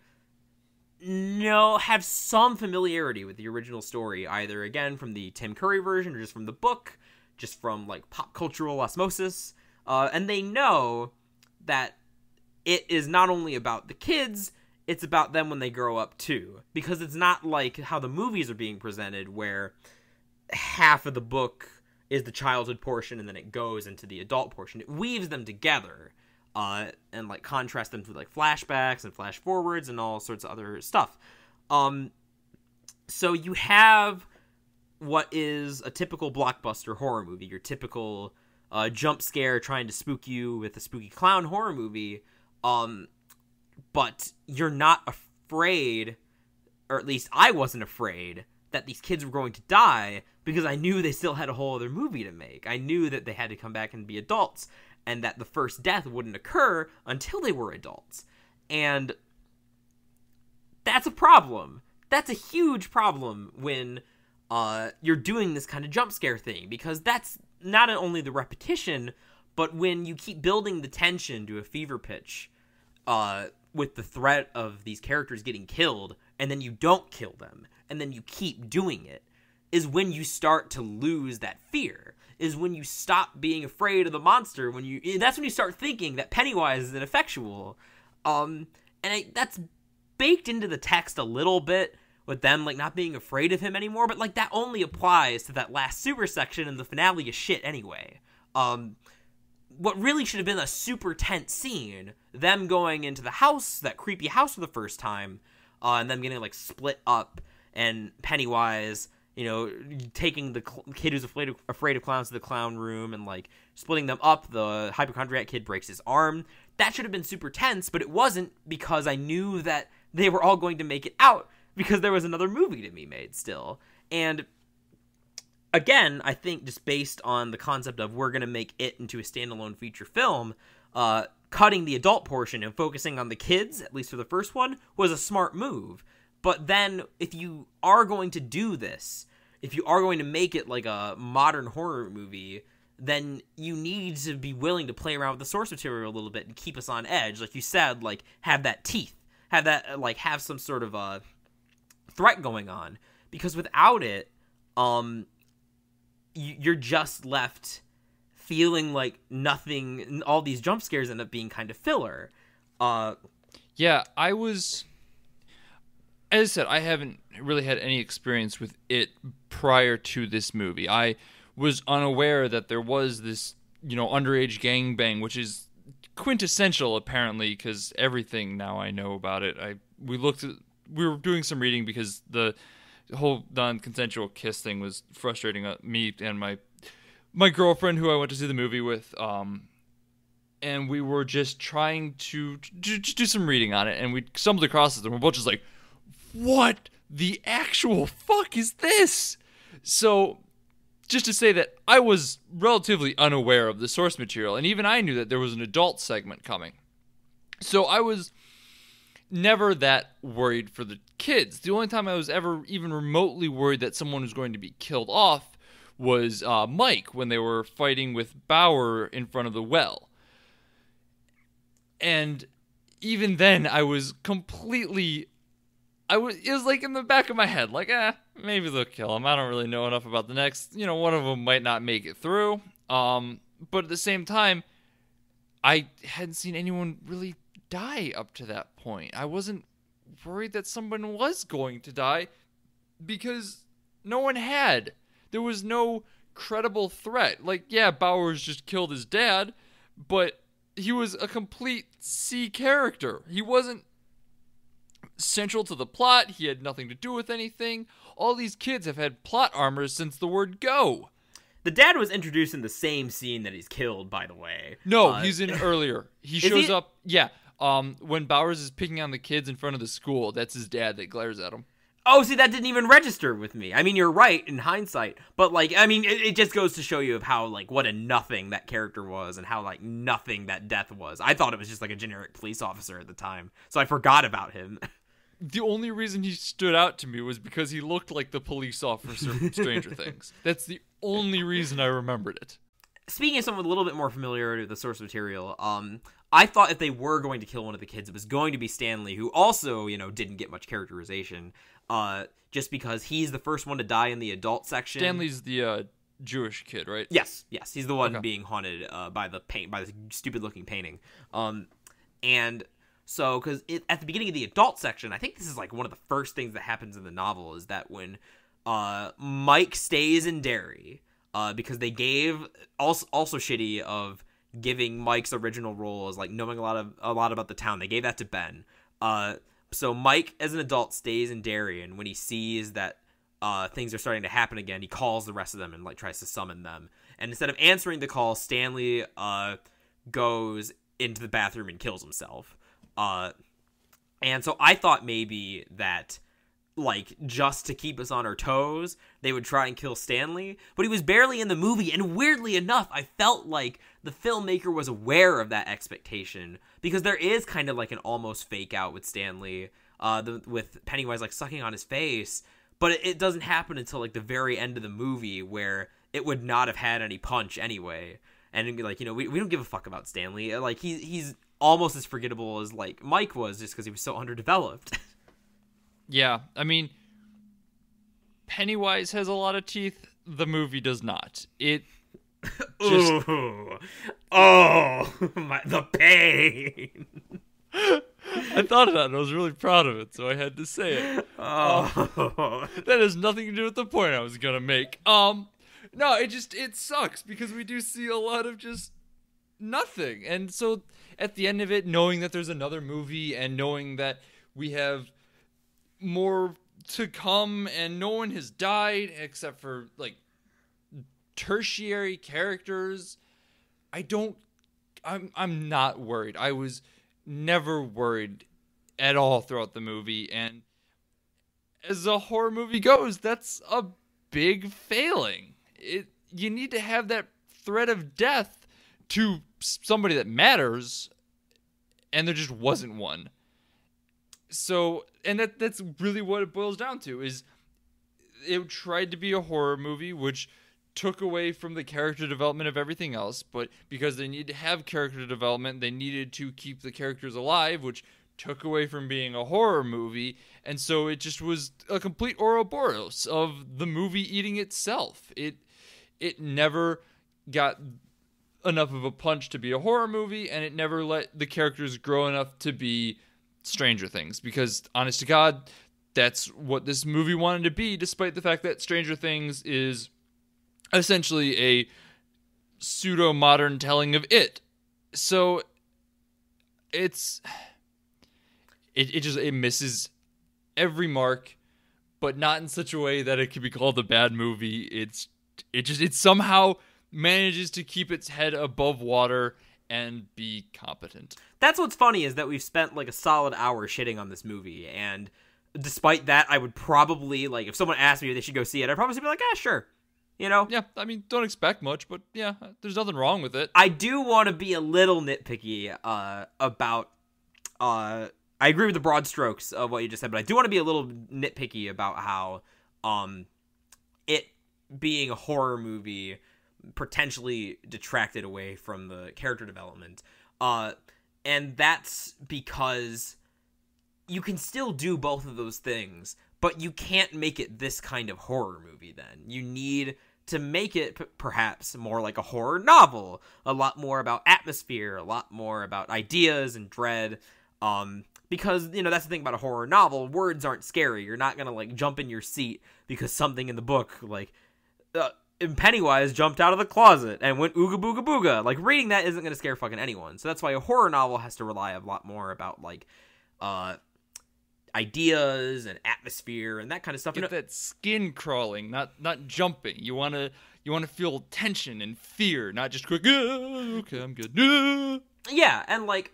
no, have some familiarity with the original story, either, again, from the Tim Curry version or just from the book, just from, like, pop cultural osmosis, and they know that it is not only about the kids, it's about them when they grow up, too. Because it's not like how the movies are being presented, where half of the book is the childhood portion and then it goes into the adult portion. It weaves them together, and, like, contrast them through, like, flashbacks and flash forwards and all sorts of other stuff. So you have what is a typical blockbuster horror movie, your typical jump scare trying to spook you with a spooky clown horror movie, but you're not afraid, or at least I wasn't afraid, that these kids were going to die, because I knew they still had a whole other movie to make. I knew that they had to come back and be adults, and that the first death wouldn't occur until they were adults. And that's a problem. That's a huge problem when you're doing this kind of jump scare thing, because that's not only the repetition, but when you keep building the tension to a fever pitch with the threat of these characters getting killed, and then you don't kill them, and then you keep doing it, is when you start to lose that fear, is when you stop being afraid of the monster, that's when you start thinking that Pennywise is ineffectual. That's baked into the text a little bit, with them, like, not being afraid of him anymore, but, like, that only applies to that last super section, and the finale is shit anyway. What really should have been a super tense scene, them going into the house, that creepy house for the first time, and them getting like split up, and Pennywise, taking the kid who's afraid of clowns to the clown room and like splitting them up. The hypochondriac kid breaks his arm. That should have been super tense, but it wasn't, because I knew that they were all going to make it out, because there was another movie to be made still. And again, I think just based on the concept of we're going to make it into a standalone feature film, cutting the adult portion and focusing on the kids, at least for the first one, was a smart move. But then, if you are going to do this, if you are going to make it like a modern horror movie, then you need to be willing to play around with the source material a little bit and keep us on edge. Like you said, like, have that teeth. Have that, like, have some sort of a threat going on. Because without it, you're just left feeling like nothing, all these jump scares end up being kind of filler. Yeah, as I said, I haven't really had any experience with it prior to this movie. I was unaware that there was this, underage gangbang, which is quintessential, apparently, because everything now I know about it. We were doing some reading because the whole non-consensual kiss thing was frustrating me and my girlfriend, who I went to see the movie with, and we were just trying to do some reading on it, and we stumbled across it, and we're both just like, what the actual fuck is this? So, just to say that I was relatively unaware of the source material, and even I knew that there was an adult segment coming. So I was never that worried for the kids. The only time I was ever even remotely worried that someone was going to be killed off was Mike, when they were fighting with Bauer in front of the well. And even then, I was completely... it was like in the back of my head, like, maybe they'll kill him. I don't really know enough about the next. One of them might not make it through. But at the same time, I hadn't seen anyone really die up to that point. I wasn't worried that someone was going to die because no one had. There was no credible threat. Like, yeah, Bowers just killed his dad, but he was a complete C character. He wasn't central to the plot. He had nothing to do with anything. All these kids have had plot armor since the word go. The dad was introduced in the same scene that he's killed, by the way. No, he's in earlier. He shows up, yeah. When Bowers is picking on the kids in front of the school, that's his dad that glares at him. Oh, see, that didn't even register with me. I mean, you're right in hindsight, but it just goes to show you of how, what a nothing that character was and how, nothing that death was. I thought it was just, a generic police officer at the time, so I forgot about him. The only reason he stood out to me was because he looked like the police officer from Stranger Things. That's the only reason I remembered it. Speaking of someone with a little bit more familiarity with the source material, I thought if they were going to kill one of the kids, it was going to be Stanley, who also, didn't get much characterization, just because he's the first one to die in the adult section. Stanley's the Jewish kid, right? Yes, he's the one being haunted by the stupid-looking painting. And so, because at the beginning of the adult section, I think this is one of the first things that happens in the novel, is that when Mike stays in Derry, because they gave also shitty of giving Mike's original role as knowing a lot about the town. They gave that to Ben. So Mike, as an adult, stays in Derry, and when he sees that things are starting to happen again, he calls the rest of them and tries to summon them. And instead of answering the call, Stanley goes into the bathroom and kills himself. And so I thought maybe that, just to keep us on our toes, they would try and kill Stanley, but he was barely in the movie, and weirdly enough, I felt like the filmmaker was aware of that expectation, because there is kind of an almost fake out with Stanley, with Pennywise sucking on his face, but it doesn't happen until the very end of the movie, where it would not have had any punch anyway, and it'd be we don't give a fuck about Stanley, he's almost as forgettable as Mike was, just because he was so underdeveloped. Yeah, I mean, Pennywise has a lot of teeth. The movie does not. It just... the pain. I thought of that, and I was really proud of it, so I had to say it. That has nothing to do with the point I was going to make. No, it sucks because we do see a lot of just nothing. And so at the end of it, knowing that there's another movie and knowing that we have more to come and no one has died except for like tertiary characters, I'm not worried. I was never worried at all throughout the movie, and as a horror movie goes, that's a big failing. You need to have that threat of death to somebody that matters, and there just wasn't one. So, and that's really what it boils down to, is it tried to be a horror movie, which took away from the character development of everything else, but because they needed to have character development, they needed to keep the characters alive, which took away from being a horror movie, and so it just was a complete Ouroboros of the movie eating itself. It never got enough of a punch to be a horror movie, and it never let the characters grow enough to be Stranger Things, because honest to God, that's what this movie wanted to be, despite the fact that Stranger Things is essentially a pseudo-modern telling of it. So it misses every mark, but not in such a way that it could be called a bad movie. It somehow manages to keep its head above water and be competent. That's what's funny, is that we've spent like a solid hour shitting on this movie, and despite that, I would probably, like, if someone asked me if they should go see it, I'd probably be like, sure. You know? Yeah, I mean, don't expect much, but yeah, there's nothing wrong with it. I do want to be a little nitpicky about... I agree with the broad strokes of what you just said, but I do want to be a little nitpicky about how it being a horror movie potentially detracted away from the character development. And that's because you can still do both of those things, but you can't make it this kind of horror movie then. You need to make it perhaps more like a horror novel, a lot more about atmosphere, a lot more about ideas and dread, because, you know, that's the thing about a horror novel. Words aren't scary. You're not going to, like, jump in your seat because something in the book, like, Pennywise jumped out of the closet and went ooga booga booga. Like, reading that isn't going to scare fucking anyone. So that's why a horror novel has to rely a lot more about, like, ideas and atmosphere and that kind of stuff. Get that skin crawling, not jumping. You want to feel tension and fear, not just quick, okay, I'm good. Yeah, and, like,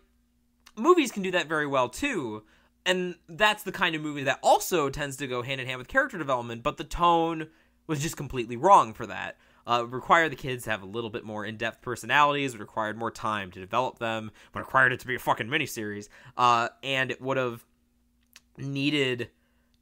movies can do that very well, too. And that's the kind of movie that also tends to go hand in hand with character development, but the tone was just completely wrong for that. It required the kids to have a little bit more in-depth personalities, it required more time to develop them, it required it to be a fucking miniseries, and it would have needed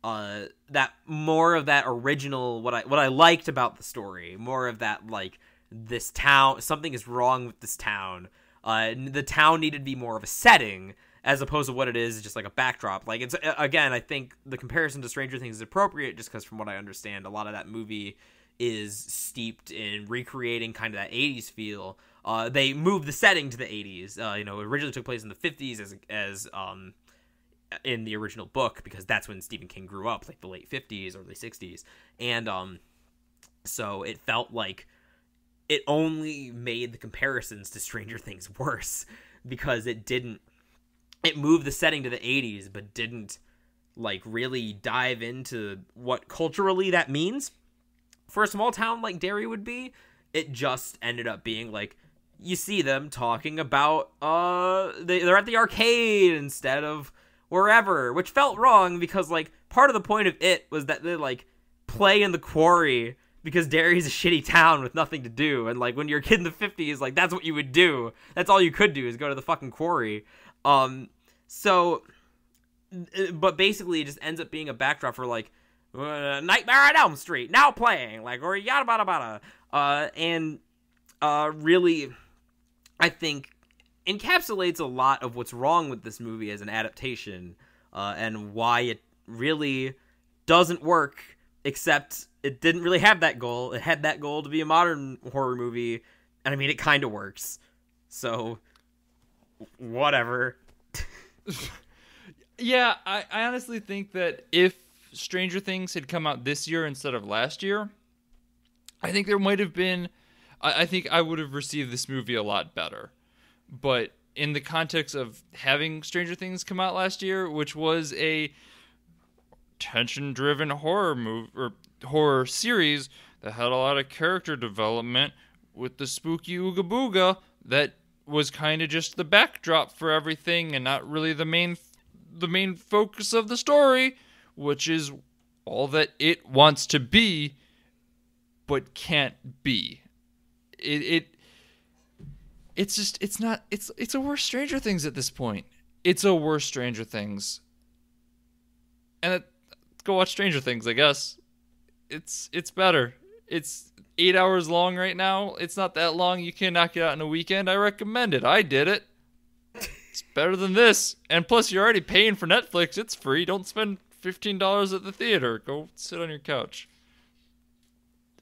that more of that original, what I liked about the story, more of that, like, this town, something is wrong with this town. The town needed to be more of a setting, as opposed to what it is just like a backdrop. Like, it's, again, I think the comparison to Stranger Things is appropriate, just because from what I understand, a lot of that movie is steeped in recreating kind of that 80s feel. They moved the setting to the 80s. You know, it originally took place in the 50s as in the original book, because that's when Stephen King grew up, like the late 50s, early 60s. And so it felt like it only made the comparisons to Stranger Things worse, because it moved the setting to the 80s, but didn't, like, really dive into what culturally that means for a small town like Derry would be. It just ended up being, like, you see them talking about, they're at the arcade instead of wherever, which felt wrong, because, like, part of the point of it was that they, like, play in the quarry, because Derry's a shitty town with nothing to do, and, like, when you're a kid in the 50s, like, that's what you would do. That's all you could do, is go to the fucking quarry. So, but basically it just ends up being a backdrop for, like, Nightmare on Elm Street, now playing, like, or yada bada bada, and really, I think, encapsulates a lot of what's wrong with this movie as an adaptation, and why it really doesn't work, except it didn't really have that goal. It had that goal to be a modern horror movie, and I mean, it kind of works. So, whatever. Yeah, I honestly think that if Stranger Things had come out this year instead of last year, I think there might have been, I think I would have received this movie a lot better. But in the context of having Stranger Things come out last year, which was a tension-driven horror movie or horror series that had a lot of character development with the spooky ooga booga, that was kind of just the backdrop for everything and not really the main focus of the story, which is all that it wants to be but can't be. It's a worse Stranger Things at this point. It's a worse Stranger Things. And go watch Stranger Things, I guess. It's better. It's 8 hours long right now. It's not that long. You can knock it out in a weekend. I recommend it. I did it. It's better than this. And plus, you're already paying for Netflix. It's free. Don't spend $15 at the theater. Go sit on your couch.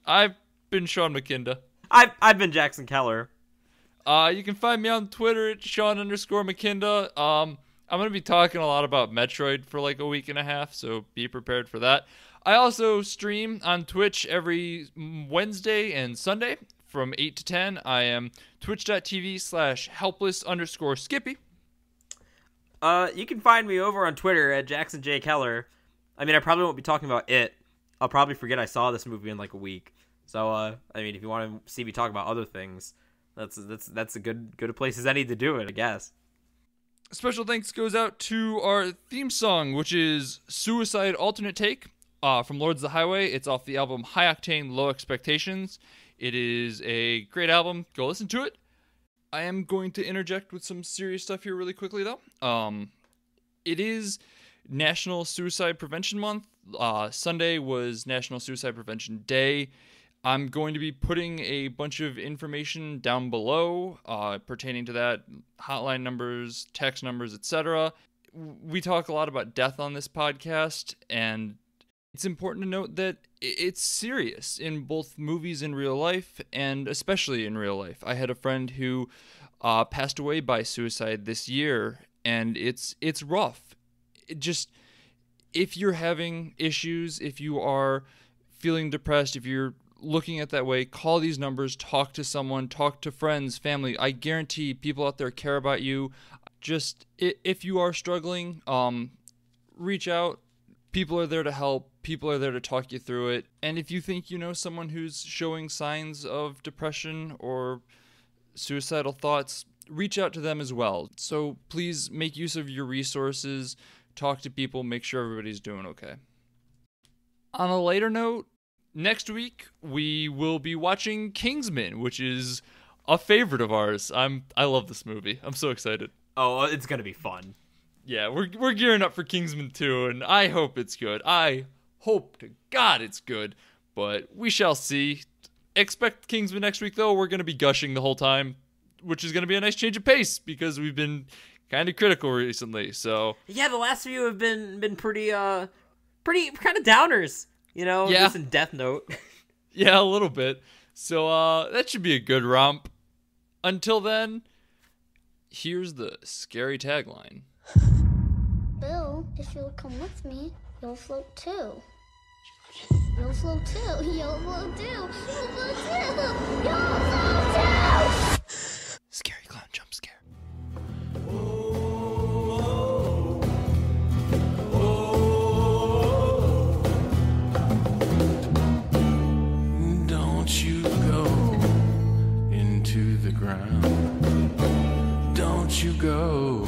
I've been Sean McKinda. I've been Jackson Keller. You can find me on Twitter at Sean_McKinda. I'm going to be talking a lot about Metroid for like a week and a half, so be prepared for that. I also stream on Twitch every Wednesday and Sunday from 8 to 10. I am twitch.tv/helpless_Skippy. You can find me over on Twitter at Jackson J. Keller. I mean, I probably won't be talking about it. I'll probably forget I saw this movie in like a week. So, I mean, if you want to see me talk about other things, that's a good place as any to do it, I guess. Special thanks goes out to our theme song, which is Suicide Alternate Take from Lords of the Highway. It's off the album High Octane, Low Expectations. It is a great album. Go listen to it. I am going to interject with some serious stuff here really quickly, though. It is National Suicide Prevention Month. Sunday was National Suicide Prevention Day. I'm going to be putting a bunch of information down below pertaining to that, hotline numbers, text numbers, etc. We talk a lot about death on this podcast, and it's important to note that it's serious in both movies in real life and especially in real life. I had a friend who passed away by suicide this year, and it's rough. If you're having issues, if you are feeling depressed, if you're looking at that way, call these numbers, talk to someone, talk to friends, family. I guarantee people out there care about you. Just if you are struggling, reach out. People are there to help. People are there to talk you through it. And if you think you know someone who's showing signs of depression or suicidal thoughts, reach out to them as well. So please make use of your resources, talk to people, make sure everybody's doing okay. On a lighter note, next week, we will be watching Kingsman, which is a favorite of ours. I love this movie. I'm so excited. Oh, it's going to be fun. Yeah, we're gearing up for Kingsman 2, and I hope it's good. I hope to God it's good, but we shall see. Expect Kingsman next week, though. We're going to be gushing the whole time, which is going to be a nice change of pace, because we've been kind of critical recently, so... Yeah, the last few have been pretty kind of downers. You know, yeah. Just in Death Note. Yeah, a little bit. So that should be a good romp. Until then, here's the scary tagline. Bill, if you'll come with me, you'll float too. You'll float too. You'll float too. You'll float too. You'll float too. Scary clown jump scare. Don't you go into the ground. Don't you go